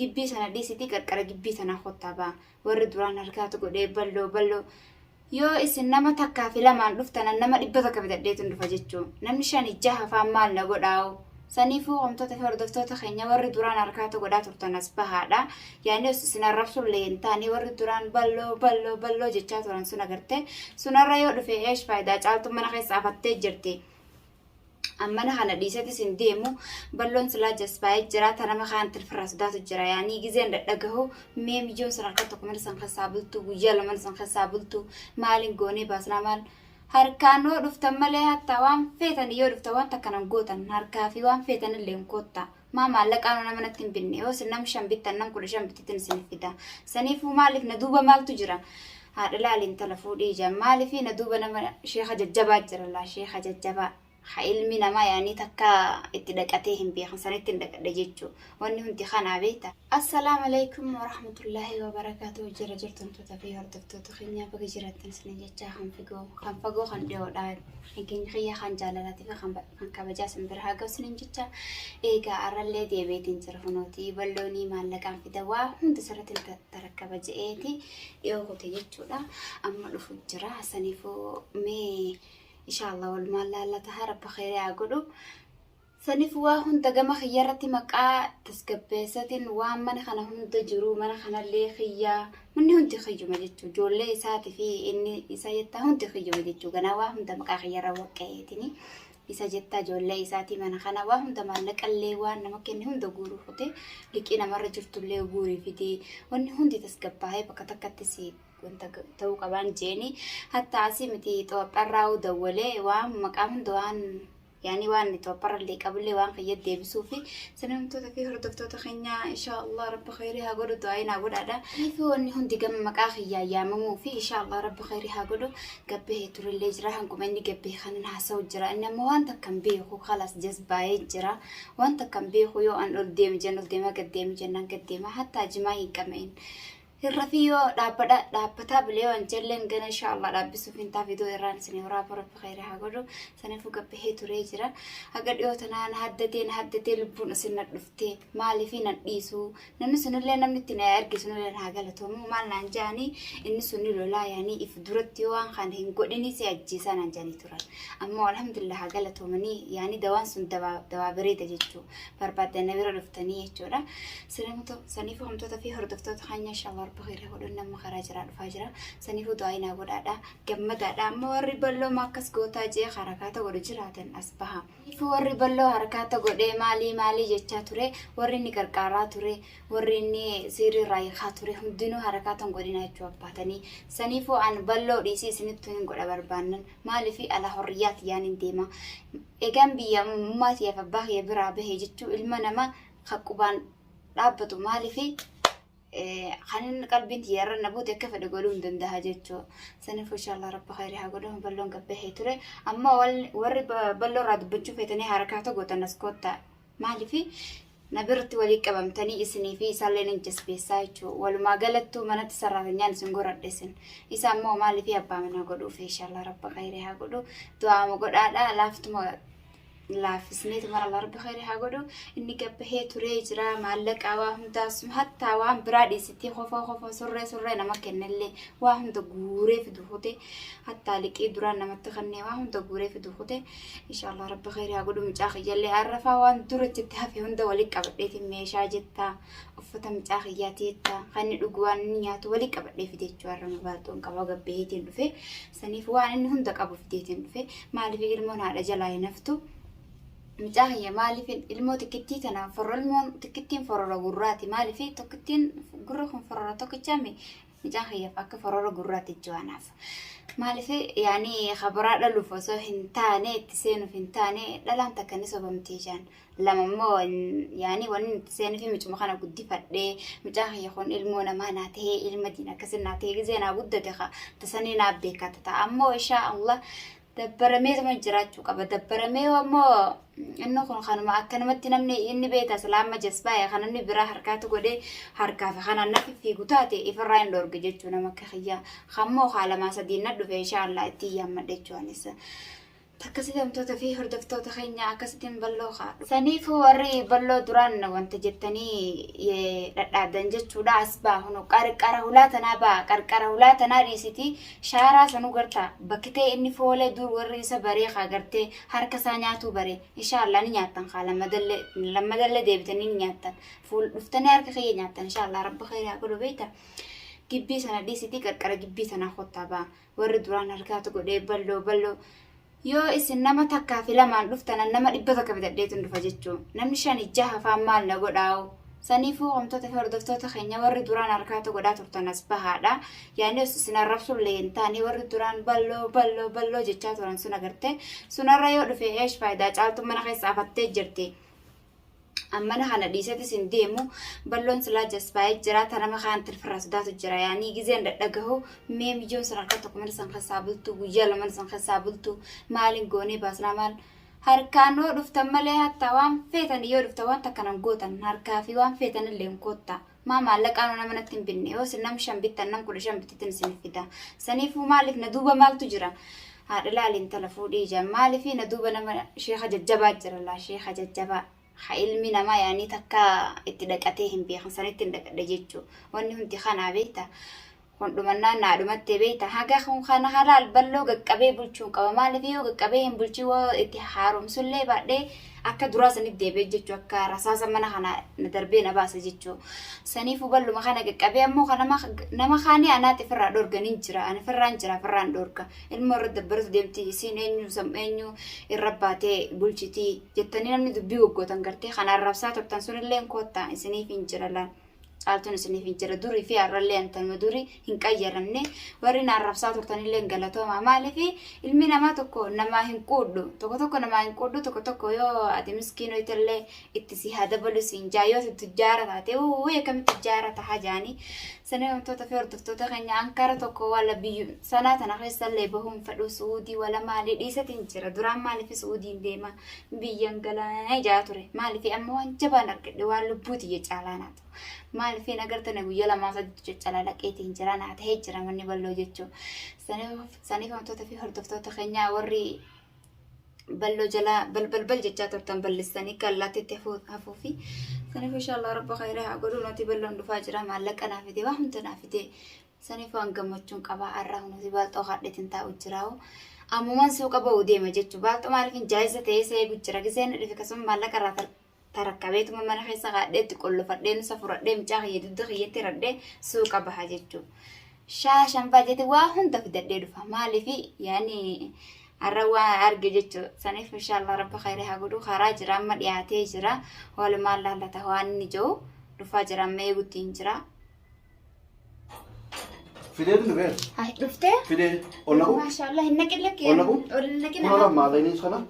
gibbii sana dhiisitii qarqara gibbii sana qottaba warri duraan harkaatu godhee balloo yoo isin nama takkaa fi lamaan dhuftan nama 100 bitadheetu dhufa jechuun namni 5-6 afaan maal na godhaawu saniifuu homtoota fi hordoftoota keenya warri duraan harkaatu godhaa turtan as bahaadha yaani isin arrabsullee hin taane warri duraan balloo jechaa turan sun agarte sunarra yoo dhufe eesh faayidaa caaltu mana keessa afattee jirti ammana kana dhiisetis hin deemu balloon silaa jasbaa'ee jira tanama kaan tilfirraa sodaatu jira yaani gizeen dadhagahu mee mijoon san harka tokko mana san keessaa bultu guyyaa lama san keessaa bultu maalin goonee baasnaa maal harkaanoo dhuftan malee hatta waan feetan yoo dhuftan waan takkanan gootan harkaa fi waan feetan illee hin kotta maallaqaan nama natti hin binne yoo sin nam 5 bittan nam 15 bittin sin fida saniifuu maaliif na duuba maaltu jira haadha laaliin tala fuudhii jaa maaliif na duuba nama sheekha jajjabaa jira laa sheekha jajjabaa ilmi namaa yaani takka itti dhaqatee hin beekan sanitti hin dhaqadhe jechuu wanni hundi kanaa beekta assalaamu alaykum wa rahmatullahi wa barakatuh jira jirtantoota fi hordoftoota keenya baga jiraattan isin jechaa kan fagoo kan dhiyoodha eegin xiyya kan jaalalatii fi kan kabajaa isin bira haa ga'u isin jecha eegaa arrallee deebiitiin jira hunooti balloonii maallaqaan fida waa hundi sirriitti tarakkaba je'eeti dhiyoo kote jechuudha amma dhufu jira saniifuu mee إن شاء الله والمال لا تهرب بخير يعقلوا سنفوا هون تجمع خيارتي مقا تسكبساتين وامن خنا هون تجرو من خنا اللي خيا من هون تخيجوا مجتو جولة ساعة في إني إساجتا هون تخيجوا مجتو جنوا هون تمقا خيارا وكايتني إساجتا جولة ساعة من خنا وهم تمالك اللي وان ممكن هون تجورو فتى لكن مرة جرت اللي جوري فيدي ون هون تسكبها بكتكتسي كنت تو كمان جيني حتى عسيمتي توقراو دولة وام مقام دوان يعني وان توقر اللي قبل وان خيد دي بسوفي سنمتو تفي هردفتو تخنيا إن شاء الله رب خيرها قولوا دعينا قول هذا كيفو أني هندي قم مقاخي يا ممو في إن شاء الله رب خيرها قولوا قبه ترى اللي جراهم كمني قبه خلنا حسوا جرا إنما وانت كم بيخو خلاص جذباي جرا وانت كم بيخو يو أن قدام جنة قدام جنة قدام حتى جماعي كمان الرفيو دابتا بليو انجلن غن ان شاء الله دابسو فينتا فيديو يران سني ورا بر بخير هاغدو سنفو غبه تريجرا هاغديو تنان هدتين لبون سن دفتي مالي فينا ديسو نن سن له نمتنا ارغي سن له هاغلتو مال نانجاني ان سن لا يعني افدرتي وان خان هين غدني سي اجيسان انجاني تران اما الحمد لله هاغلتو مني يعني دوان سن دوا بريده جيجو برباد نبر دفتني يچورا سنفو همتو تفي هردفتو تخانيا ان شاء الله بخير هقول لنا مخرج راد فاجرة سنيفو دعينا ورادا جمد دا موري بلو ماكس قوتا جي حركاته ورجراتن أصبها سنيفو وري بلو حركاته قدي مالي جتة تري وريني كركارا تري وريني سيري رايخا تري هم دينو حركاتهم قدينا يجواب باتني سنيفو عن بلو ريسي سنتون قد بربانن مالي في على حريات يعني ديما إيجان بيا مماتي فباه يبرع به جتو المنما خقبان رابطو مالي في خلينا قلبي تيار نبوت كيف نقولون دندها جتشو سنفو إن شاء الله رب خير هقولهم بلون قبه ترى أما وري بلو راد بتشوف تاني حركاته قوت النسكوتا مالي في نبرت ولي كبم تاني إسني في سالين إنجس بيسايتشو ولما قالتو ما نتسرع نيان سنقول الدسن إسمو مالي في أبا من هقولو في إن شاء الله رب خير هقولو دعاء مقول لافت لا في سنة مرة الله رب خير هقوله إني كبهي تريجرا معلق أواهم داسم حتى أواهم برادي ستي خوفا سرّي نمكن اللي واهم دقوري في دخوتي حتى لكي دران نمتخني واهم دقوري في دخوتي إن شاء الله رب خير هقوله مجاخي يلي عرفا وان درت جتها في هندا وليك أبديت ميشا جتا أفتا مجاخي ياتيتا خاني لقوان نياتو وليك أبدي في ديت جوار مبالتون كواغا بيتين دفي سنيفوان إن هندا كابو في ديتين دفي مالي في المون على جلاي نفتو مجاهية مالي في المو تكتي أنا فرر المو تكتين فرر قراتي مالي في تكتين قرخم فرر تكتامي مجاهية فك فرر قراتي جواناف مالي في يعني خبرات للفوسو هنتاني تسينو هنتاني لا لام تكنسو بمتيجان لما مو يعني ون تسينو في مجموعنا قدي فدي مجاهية خون المونا ما ناته المدينة كسرنا تيجي زينا قد تسني نابيكا تتأمو إن شاء الله دبرمي ما جراتشو كبا دبرمي وما إنه خانو ما أكنمت نمني إني بيتا سلام ما جسبايا خانني برا حركاتو قدي حركة فخانا نفي في قطاتي إفراين دور جيتشو نما كخيا خمو خالا ما سدين ندو في إن شاء الله تيام مديتشو أنيسا takkasitti amtoota fi hordoftoota keenya akkasittiin balloo kaadhu. Saniifuu warri balloo duraan wanta jettanii dhadhaadan jechuudha as baahunu qarqara hulaa tanaa ba'a qarqara hulaa tanaa dhiisiti shaaraa sanuu gartaa bakki ta'e inni foolee dur warri isa baree kaa gartee harka isaa nyaatuu baree inshaallah ni nyaattan kaa lammadallee deebitanii ni nyaattan fuul dhuftanii harka kiyya nyaattan inshaallah rabbi khayraa godhu beekta. Gibbii sana dhiisiti qarqara gibbii sanaa kottaa ba'a warri duraan harkaatu godhee balloo yoo isin nama takkaa fi lamaan dhuftan nama 100 bitadheetu dhufa jechuun namni 5 6 afaan maal na godhaawu saniifuu qomtoota fi hordoftoota keenya warri duraan harkaatu godhaa turtan as bahaadha yaani isin arrabsullee hin taane warri duraan balloo jechaa turan sun agarte sunarra yoo dhufe eesh faayidaa caaltu mana keessa afattee jirti. Amma kana dhiisati sin deemu balloon silaa jasbaa'ee jira tanama kaan tilfirraa sodaatu jira yaani gizeen dadhagahu mee mijoon san harka tokko mana san keessaa bultu guyyaa lama san keessaa bultu maaliin goonee baasnaa maal harkaan yoo dhuftan malee hatta waan feetan yoo dhuftan waan takkanan gootan harkaa fi waan feetan illee hin koottaa maa maallaqaan nama natti hin binne yoo sin nam 5 bittan nam 15 bittin isin fida saniifuu maaliif na duuba maaltu jira haadha laaliin tala fuudhii ija maaliif na duuba nama sheekha jajjabaa jira laa sheekha jajjabaa. ilmi namaa yaani takka itti dhaqatee hin beekan sanitti hin dhaqadhe jechuu wanni hundi kanaa beekta hundumannaan naadhumattee beekta haga kana halaal balloo gaqqabee bulchuun qaba maaliif yoo gaqqabee hin bulchi woo itti haaromsullee baadhee akka duraa sanitti deebi'ee jechuu akka rasaasa mana kana na darbee na baasa jechuu saniifuu balluma kana gaqqabee ammoo nama kaanii anaati firraa dhorganiin jira ani firraan dhorga ilmoo irra dabbaratu deemti isiin eenyu irra baatee bulchitii jettanii namni dubbii goggootan gartee kana arrabsaa turtan sunillee koottaa isiniif hin jira laan caaltuun isiniif hin jira durii fi har'allee antanuma durii hin qayyaramne warri na arrabsaa turtanillee galatooma maaliif ilmi namaa tokko namaa hin quudhu tokko namaa hin quudhu tokko yoo ati miskiinoitillee itti si hadabalu siin jaayoo tujjaara taate akkamitti tujjaara tahaa jaanii sana wantoota fi hordoftoota keenya ankara tokko wala biyyu sanaa tana keessallee bahuun fedhu suudii wala maalii dhiisatiin jira duraan maaliif suudiin deema biyyan galaa ijaa ture maaliif amma waan jabaan argadhe waan lubbuuti jechaalaanaatu maaliif nagartana guyyaa lamaa sadii jechala laqeetiin jira naa ta'ee jira manni balloo jechuu saniif wantoota fi hordoftoota keenya warri balloo jala balbal jechaa turtan balleessanii gallaatti hafuufi saniif inshallah rabba khayraa haa godhu nuti balloon dhufaa jira maallaqa naaf fide waa hunda naaf fide saniif waan gammachuun qabaa arraa nuti baalxoo hadheetiin taa'u jiraawu ammumaan suuqa ba'uu deema jechuu baalxoo maaliif hin jaayisa ta'ee seegu jira giseen dhufe akkasuma maallaqa irraa tarakkabeetuma mana keessa qaadheetti qollofadhee nusa furadhee mucaa kiyya dudda kiyyatti radhee suuqa baha jechuu shaashan baajete waa hunda fidadhee dhufa maaliif yaani arra waan arge jechuu saniif inshallah rabba khayrii haa godhu karaa jira amma dhiyaatee jira walumaan laallata waan inni jiru dhufaa jira amma eeguutti hin jira. Fidee dhufee? Hai dhuftee? Fidee ollaku? Maashaallah hin naqilakee? Ollaku? Ollaki nama? Kuna maallaqni kana?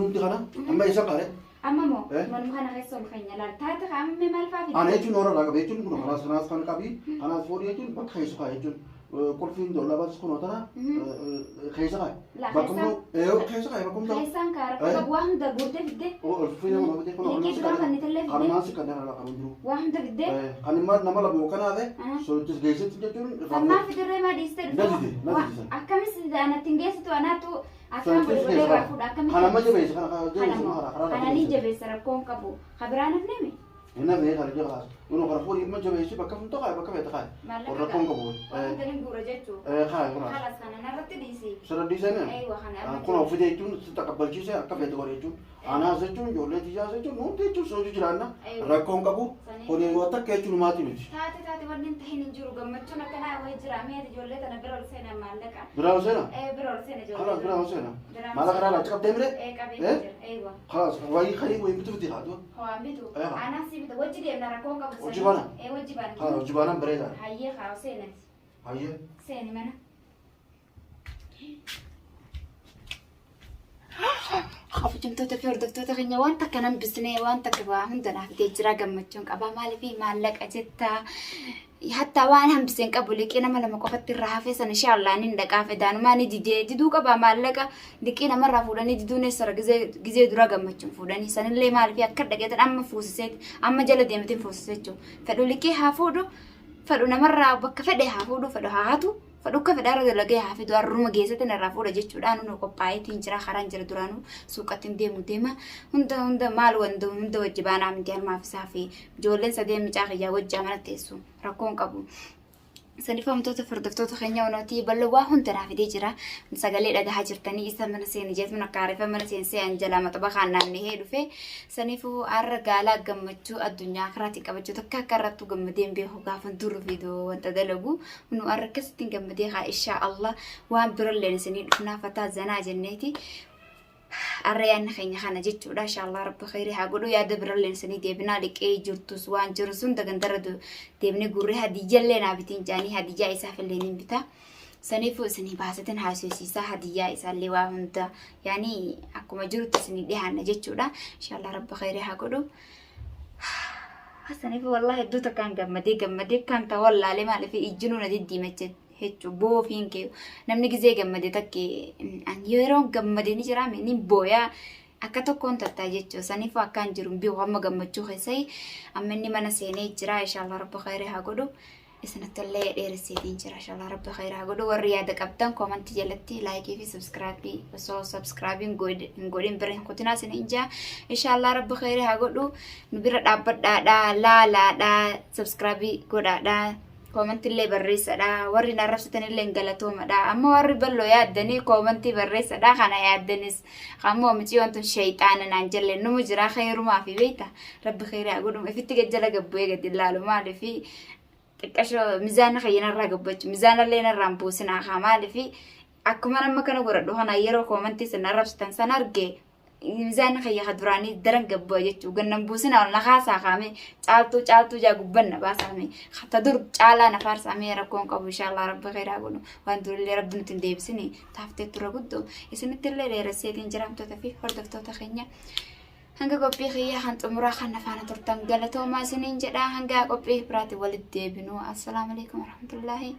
Hundi kana? Amma isa qaare? Amma moo manuma kana keessa ol keenya laal taate qaamame maal fa'aa fide? Ana jechuun warra laga jechuun kun kanaas kan qabii kanaas foodii jechuun bakka keessa kaa jechuun qulfiin dollaa baas kun otana keessa kaa. Bakka immoo keessa kaa bakka immoo. Keessaan kaa rakka waa hunda guutee fidde? Olfiin nama fidee kun harmaasi kan dhala qabu jiru. Waa hunda fidde? Kan immoo nama lamu kanaafee sochis geessitu jechuun. Ammaa fidirree maa dhiistee dhufu? Akkamis anatti hin geessitu anaatu Akan boleh rafuda akan. Kana maja besi kana jabeessa kana ni jabeessa rakkoon qabu. Khabiraan afneme. Ina bee kana jabeessa. Uno kana fuudhi maja besi bakka sun toqa bakka bee taqa. Rakkoon qabu. Wanti gura jechu. Kana. Khalas kana narratti diisi. Sirra diisee mee? Aywa kana. Kuna ofii jechuun taqabbalchiisee akka feete godhe jechuun. Anaa jechuun ijoollee tiyyaa jechuun hundi jechuun soojii jiraanna. Rakkoon qabu. Kuni waan takka jechuun maatii miti. Taate wanni hin tahin hin jiru gammachuun akkanaa wayii jira. Mee ijoollee tana bira ol seenaa maallaqa. Bira ol seenaa? Bira ol seena ijoollee. Khalas bira ol seenaa. Maala kana laa qabdee mire? Qabee jira. Aywa. Khalas wayii khanii wayii bitu bitii haatu. Waan bitu. Anaa si bitu wajji deemna rakkoon qabu. Wajji bana? Wajji bana. Khalas wajji bana bareeda. Hayyee haa seenati. Hayyee. Seeni mana. Hafujumtoota fi hordoftoota keenya waan takka nan bisnee waan takka waa hunda naaf jira gammachuun qaba maaliif maallaqa jetta hatta waan hambiseen qabu liqii nama lama qofatti irraa hafee sana inshallah nin dhaqaa fedaanumaa ni diduu qaba maallaqa liqii namarraa fuudhanii diduun eessara gizee dura gammachuun fuudhanii sanillee maaliif akka dhaqeetan amma fuusiseet amma jala deematiin fuusisee jechuun fedhu liqii haa fuudhu fedhu namarraa bakka fedhe haa fuudhu fedhu haa hatu fadhuka fedhaara dalagee haafidu harruma geessatti narraa fuudha jechuudhaan nu qophaa'eetiin jira karaan jira duraanuu suuqattiin deema hunda maal hunda wajji baanaa miti harmaaf isaa fi ijoolleen sadeen micaa kiyyaa wajji amana teessu rakkoon qabu. Sanifamtoota furdiftoota keenya wanootii bal'oo hunda naafidee jira sagalee dhagahaa jirtanii isa mana seenii jeetuun akka aarifa mana seensee anjalaa maxaba kan naannehee dhufe sanifuu arra gaalaa gammachuu addunyaa karaatti qabachuu takka akka irrattuu gammadeen beeku gaafa duru fiidoo wanta dalagu nu arra akkasitti gammadee haa insha Allah waan biralleen isinii dhufnaa fataa zanaa jenneeti. Arrayaan keenya kana jechuudha inshallah rabbi khayri haa godhu yaada biralleen sanii deebinaa liqee jirtus waan jiru sun dagandara deebine gurri hadiyaallee naabitiin jaanii hadiyyaa isaa filleen bita saniifuu isinii baasatin haasosiisaa hadiyyaa isaallee waa hunda yaani akkuma jirutti isinii dhiyaanna jechuudha inshallah rabbi khayri haa godhu. Saniifuu wallahi hedduu takkaan gammadee kan ta'u wallaalee maaliif ijjinuu na diddiimache hechu boofin ke namni gizee gammade takke an yeroo gammade ni jira men ni boya akka tokkoon tatta jechu sanifu akkan jiru bi wamma gammachuu keessai ammenni mana seenee jira inshallah rabbi khayri haa godhu isnattallee dheerseetiin jira inshallah rabbi khayri haa godhu warri yaada qabdan comment jalatti like fi subscribe godin birin kutina sininja inshallah rabbi khayri haa godhu nu bira dhaabbadhaadha laalaadha subscribe godhaadha comment illee barreessadha warri narrabsatan illee galatoomadha amma warri ballo yaaddanii comment barreessadha kana yaaddanis ammoo miti wantun shayxaana naan jalle numu jira khayrumaa fi beeta rabbi khayri haa godhu ifitti gajjala gabbu'ee gadi ilaalu maalifi xiqqasho mizaana khayyinarraa gabbachu mizaanallee narraan buusinaa haa maalifi akkuma nama kana godhadhu kana yeroo comment narrabsatan san arge ميزان خيّا خدراني درن قبوا يجتو قلنا بوسنا ولا خاصة خامي تعالتو جا قبنا بس خامي حتى درب تعالى نفارس عمي ركون قبو إن شاء الله رب غير أقوله وانتو اللي ربنا تندي بسني تفتح ترقدو يسمى تلي رسيدين جرام توتفي هردف توتخينيا هنگا قبي خيّا هنت أمرا خنا فانا ترتن قلتو ما سنين جدا هنگا قبي براتي والد ديبنو السلام عليكم ورحمة الله